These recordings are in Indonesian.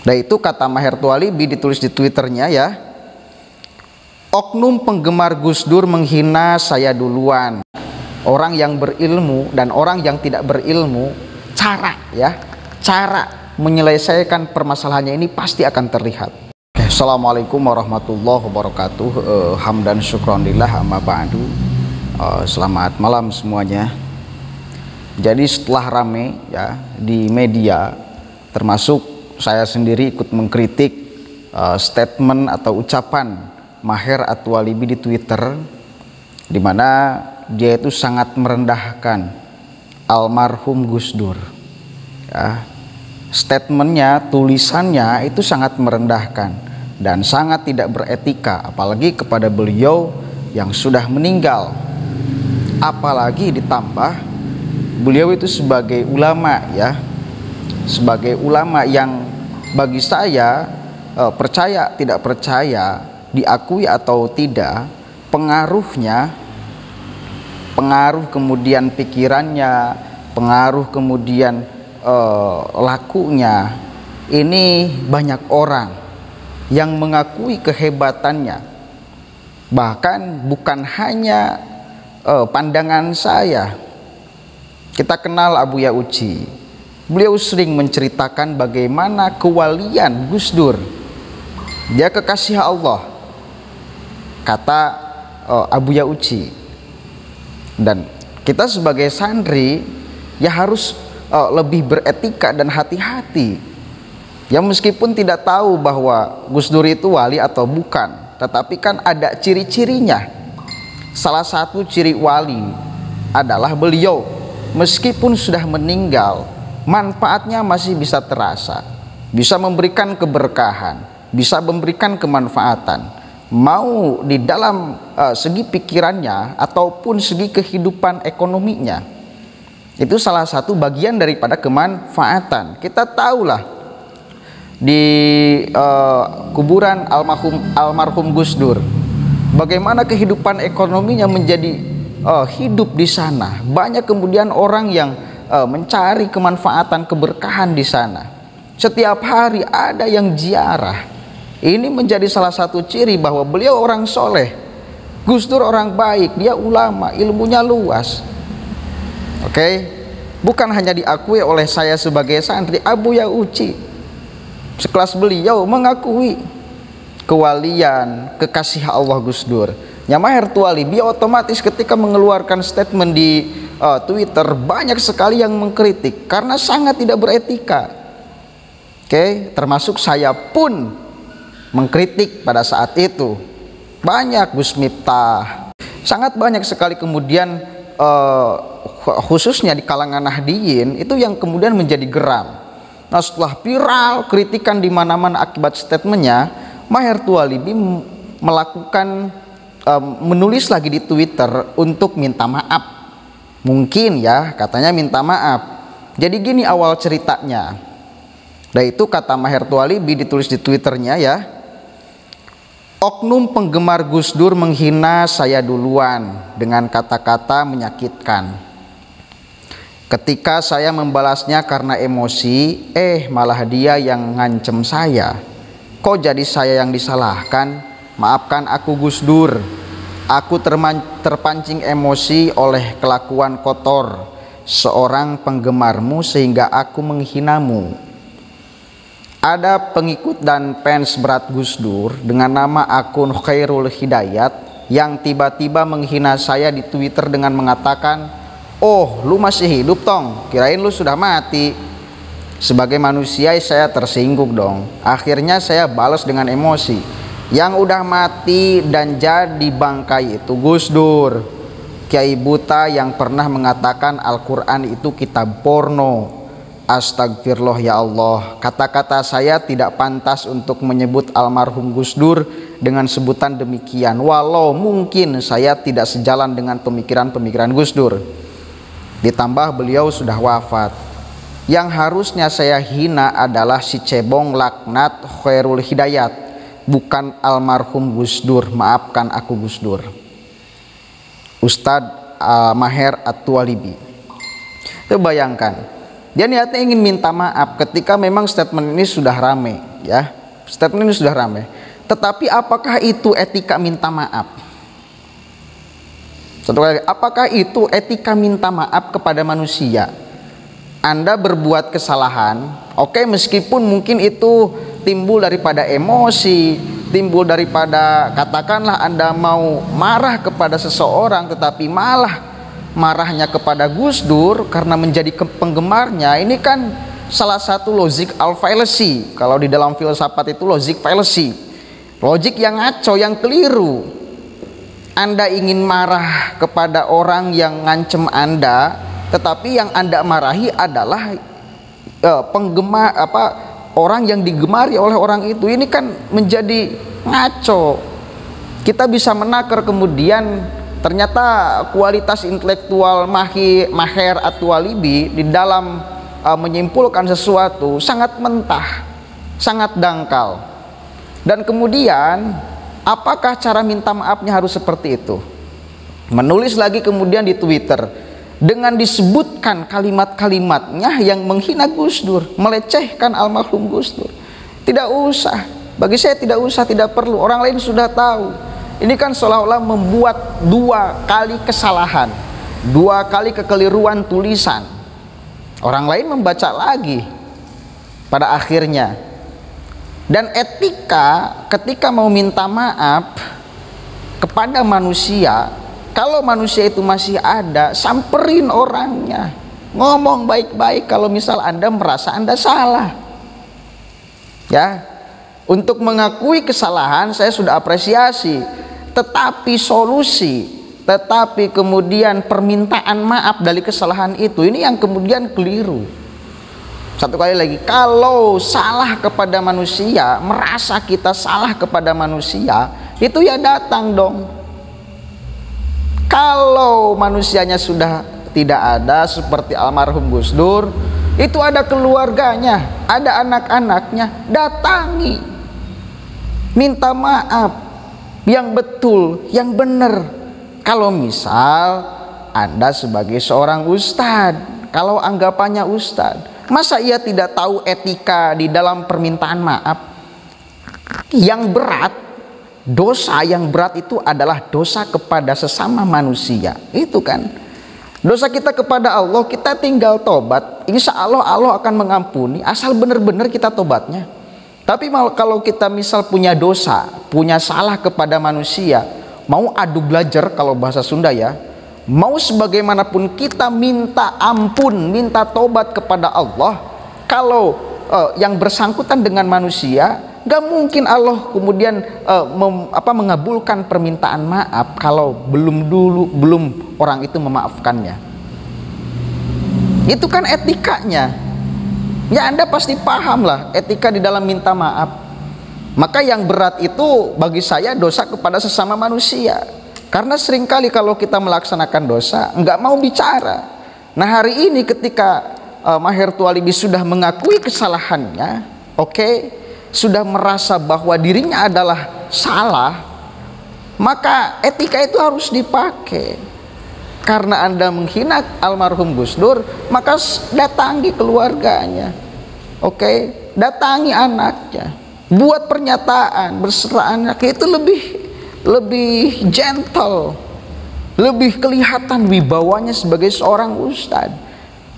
Dan itu kata Maher Tualibi ditulis di Twitternya ya. Oknum penggemar Gus Dur menghina saya duluan. Orang yang berilmu dan orang yang tidak berilmu, cara menyelesaikan permasalahannya ini pasti akan terlihat. Assalamualaikum warahmatullahi wabarakatuh. Hamdan syukronillah amma ba'du. Selamat malam semuanya. Jadi setelah rame ya di media, termasuk saya sendiri ikut mengkritik statement atau ucapan Maher At-Tualibi di Twitter, di mana dia itu sangat merendahkan almarhum Gus Dur. Ya, statementnya, tulisannya itu sangat merendahkan dan sangat tidak beretika, apalagi kepada beliau yang sudah meninggal. Apalagi ditambah beliau itu sebagai ulama ya, sebagai ulama yang bagi saya percaya tidak percaya, diakui atau tidak, pengaruhnya, pengaruh kemudian pikirannya, pengaruh kemudian lakunya, ini banyak orang yang mengakui kehebatannya. Bahkan bukan hanya pandangan saya. Kita kenal Abuya Uci, beliau sering menceritakan bagaimana kewalian Gus Dur. Dia kekasih Allah, kata Abuya Uci. Dan kita sebagai santri ya harus lebih beretika dan hati-hati. Ya meskipun tidak tahu bahwa Gus Dur itu wali atau bukan, tetapi kan ada ciri-cirinya. Salah satu ciri wali adalah beliau meskipun sudah meninggal, manfaatnya masih bisa terasa, bisa memberikan keberkahan, bisa memberikan kemanfaatan, mau di dalam segi pikirannya ataupun segi kehidupan ekonominya. Itu salah satu bagian daripada kemanfaatan. Kita tahulah di kuburan almarhum Gus Dur, bagaimana kehidupan ekonominya menjadi hidup di sana. Banyak kemudian orang yang mencari kemanfaatan, keberkahan di sana. Setiap hari ada yang ziarah. Ini menjadi salah satu ciri bahwa beliau orang soleh. Gus Dur orang baik, dia ulama, ilmunya luas. Oke, bukan hanya diakui oleh saya sebagai santri, Abuya Uci sekelas beliau mengakui kewalian, kekasih Allah Gus Dur. Maher Tualibi otomatis ketika mengeluarkan statement di Twitter, banyak sekali yang mengkritik karena sangat tidak beretika. Oke, termasuk saya pun mengkritik pada saat itu. Banyak, Gus Miftah, sangat banyak sekali kemudian khususnya di kalangan Nahdiyin itu yang kemudian menjadi geram. Nah setelah viral kritikan di mana-mana akibat statementnya, Maher Tualibi melakukan menulis lagi di Twitter untuk minta maaf. Mungkin ya katanya minta maaf. Jadi gini awal ceritanya. Dan itu kata Maher Tualibi ditulis di Twitternya ya. Oknum penggemar Gus Dur menghina saya duluan dengan kata-kata menyakitkan. Ketika saya membalasnya karena emosi, malah dia yang ngancem saya. Kok jadi saya yang disalahkan? Maafkan aku Gus Dur. Aku terpancing emosi oleh kelakuan kotor seorang penggemarmu sehingga aku menghinamu. Ada pengikut dan fans berat Gus Dur dengan nama akun Khairul Hidayat yang tiba-tiba menghina saya di Twitter dengan mengatakan, "Oh, lu masih hidup tong, kirain lu sudah mati." Sebagai manusia saya tersinggung dong. Akhirnya saya balas dengan emosi. Yang udah mati dan jadi bangkai itu Gus Dur, kiai buta yang pernah mengatakan Al-Quran itu kitab porno. Astagfirullah ya Allah, kata-kata saya tidak pantas untuk menyebut almarhum Gus Dur dengan sebutan demikian, walau mungkin saya tidak sejalan dengan pemikiran-pemikiran Gus Dur. Ditambah beliau sudah wafat. Yang harusnya saya hina adalah si cebong laknat Khairul Hidayat, bukan almarhum Gus Dur. Maafkan aku Gus Dur. Ustadz Maher At-Tualibi. Itu bayangkan, dia niatnya ingin minta maaf ketika memang statement ini sudah rame. ya. Statement ini sudah ramai. Tetapi apakah itu etika minta maaf? Satu kali, apakah itu etika minta maaf kepada manusia? Anda berbuat kesalahan, oke, meskipun mungkin itu timbul daripada emosi, timbul daripada katakanlah Anda mau marah kepada seseorang, tetapi malah marahnya kepada Gus Dur karena menjadi penggemarnya. Ini kan salah satu logic fallacy. Kalau di dalam filsafat itu logic fallacy, logik yang ngaco, yang keliru. Anda ingin marah kepada orang yang ngancem Anda, tetapi yang Anda marahi adalah penggemar, orang yang digemari oleh orang itu. Ini kan menjadi ngaco. Kita bisa menakar kemudian ternyata kualitas intelektual Maher At-Twalibi di dalam menyimpulkan sesuatu sangat mentah, sangat dangkal. Dan kemudian apakah cara minta maafnya harus seperti itu? Menulis lagi kemudian di Twitter dengan disebutkan kalimat-kalimatnya yang menghina Gus Dur, melecehkan almarhum Gus Dur. Tidak usah, bagi saya tidak usah, tidak perlu, orang lain sudah tahu. Ini kan seolah-olah membuat dua kali kesalahan, dua kali kekeliruan tulisan. Orang lain membaca lagi pada akhirnya. Dan etika ketika mau minta maaf kepada manusia, kalau manusia itu masih ada, samperin orangnya, ngomong baik-baik kalau misal Anda merasa Anda salah. Ya, untuk mengakui kesalahan saya sudah apresiasi, tetapi solusi, tetapi kemudian permintaan maaf dari kesalahan itu, ini yang kemudian keliru. Satu kali lagi, kalau salah kepada manusia, merasa kita salah kepada manusia, itu ya datang dong. Kalau manusianya sudah tidak ada seperti almarhum Gus Dur, itu ada keluarganya, ada anak-anaknya, datangi, minta maaf yang betul, yang benar. Kalau misal Anda sebagai seorang ustadz, kalau anggapannya ustadz, masa ia tidak tahu etika di dalam permintaan maaf? Yang berat, dosa yang berat itu adalah dosa kepada sesama manusia. Itu kan dosa kita kepada Allah, kita tinggal tobat, insya Allah Allah akan mengampuni, asal benar-benar kita tobatnya. Tapi kalau kita misal punya dosa, punya salah kepada manusia, mau adu belajar kalau bahasa Sunda ya, mau sebagaimanapun kita minta ampun, minta tobat kepada Allah. Kalau yang bersangkutan dengan manusia, gak mungkin Allah kemudian mengabulkan permintaan maaf kalau belum orang itu memaafkannya. Itu kan etikanya. Ya Anda pasti paham lah etika di dalam minta maaf. Maka yang berat itu bagi saya dosa kepada sesama manusia. Karena seringkali kalau kita melaksanakan dosa nggak mau bicara. Nah hari ini ketika Maher Twalibi sudah mengakui kesalahannya, sudah merasa bahwa dirinya adalah salah, maka etika itu harus dipakai. Karena Anda menghina almarhum Gus Dur, maka datangi keluarganya, datangi anaknya, buat pernyataan, berserah anaknya itu lebih gentle, lebih kelihatan wibawanya sebagai seorang ustadz.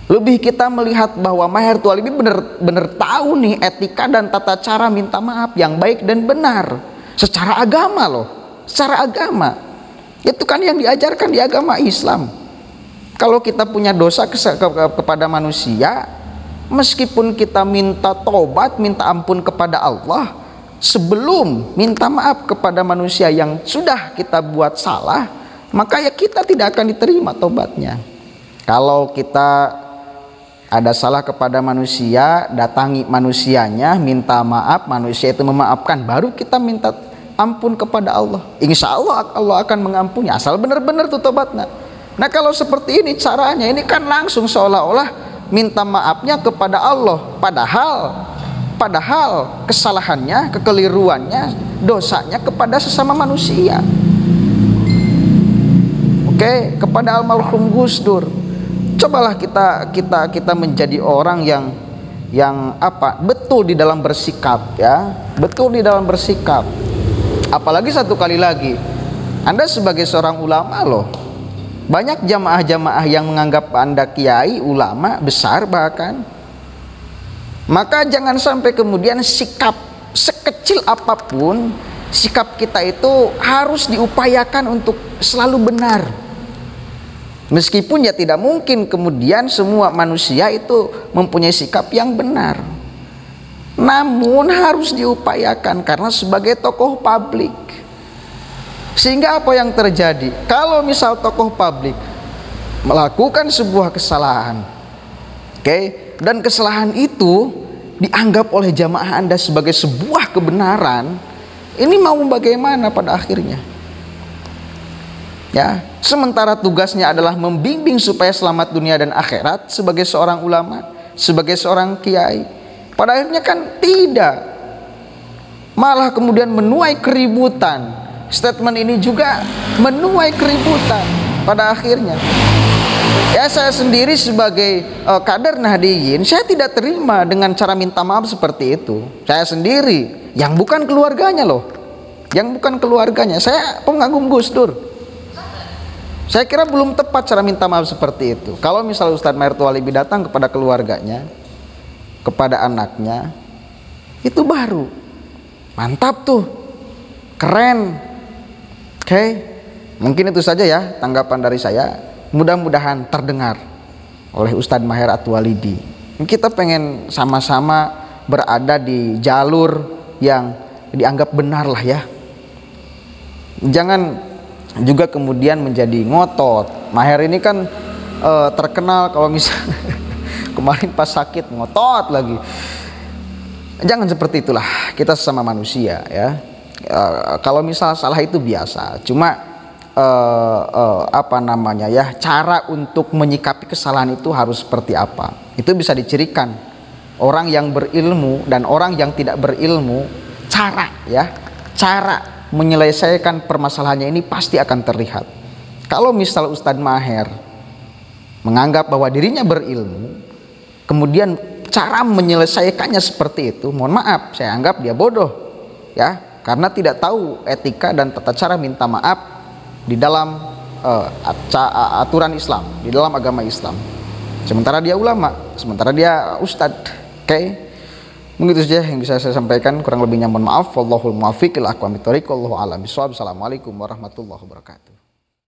Lebih kita melihat bahwa Maher Twalibi benar-benar tahu nih etika dan tata cara minta maaf yang baik dan benar secara agama loh, secara agama. Itu kan yang diajarkan di agama Islam. Kalau kita punya dosa kepada manusia, meskipun kita minta tobat, minta ampun kepada Allah, sebelum minta maaf kepada manusia yang sudah kita buat salah, maka ya kita tidak akan diterima tobatnya. Kalau kita ada salah kepada manusia, datangi manusianya, minta maaf, manusia itu memaafkan, baru kita minta ampun kepada Allah. Insya Allah Allah akan mengampuni, asal benar-benar tuh tobatnya. Nah kalau seperti ini caranya, ini kan langsung seolah-olah minta maafnya kepada Allah, padahal kesalahannya, kekeliruannya, dosanya kepada sesama manusia. Kepada almarhum Gus Dur. Cobalah kita menjadi orang yang yang betul di dalam bersikap, ya, betul di dalam bersikap. Apalagi satu kali lagi, Anda sebagai seorang ulama loh, banyak jamaah-jamaah yang menganggap Anda kiai, ulama besar bahkan. Maka jangan sampai kemudian sikap sekecil apapun, sikap kita itu harus diupayakan untuk selalu benar. Meskipun ya tidak mungkin kemudian semua manusia itu mempunyai sikap yang benar, namun harus diupayakan karena sebagai tokoh publik. Sehingga apa yang terjadi kalau misal tokoh publik melakukan sebuah kesalahan, dan kesalahan itu dianggap oleh jamaah Anda sebagai sebuah kebenaran, ini mau bagaimana pada akhirnya? Ya, sementara tugasnya adalah membimbing supaya selamat dunia dan akhirat sebagai seorang ulama, sebagai seorang kiai. Pada akhirnya kan tidak, malah kemudian menuai keributan. Statement ini juga menuai keributan pada akhirnya. Ya, saya sendiri sebagai kader Nahdliyin, saya tidak terima dengan cara minta maaf seperti itu. Saya sendiri yang bukan keluarganya loh, yang bukan keluarganya. Saya pengagum Gus Dur. Saya kira belum tepat cara minta maaf seperti itu. Kalau misalnya Ustadz Maher Tuwalibi datang kepada keluarganya, kepada anaknya, itu baru mantap tuh, keren. Mungkin itu saja ya tanggapan dari saya. Mudah-mudahan terdengar oleh Ustadz Maher Tuwalibi. Kita pengen sama-sama berada di jalur yang dianggap benar lah ya. Jangan juga kemudian menjadi ngotot. Maher ini kan terkenal kalau misalnya kemarin pas sakit ngotot lagi. Jangan seperti itulah, kita sesama manusia ya. Kalau misal salah itu biasa, cuma cara untuk menyikapi kesalahan itu harus seperti apa, itu bisa dicirikan orang yang berilmu dan orang yang tidak berilmu. Cara menyelesaikan permasalahannya ini pasti akan terlihat. Kalau misal Ustadz Maher menganggap bahwa dirinya berilmu, kemudian cara menyelesaikannya seperti itu, mohon maaf, saya anggap dia bodoh ya, karena tidak tahu etika dan tata cara minta maaf di dalam aturan Islam, di dalam agama Islam. Sementara dia ulama, sementara dia ustadz. Mungkin itu saja yang bisa saya sampaikan, kurang lebihnya mohon maaf. Wallahul muwaffiq ila aqwamit thoriq, wallahu a'lam bishawab. Assalamualaikum warahmatullahi wabarakatuh.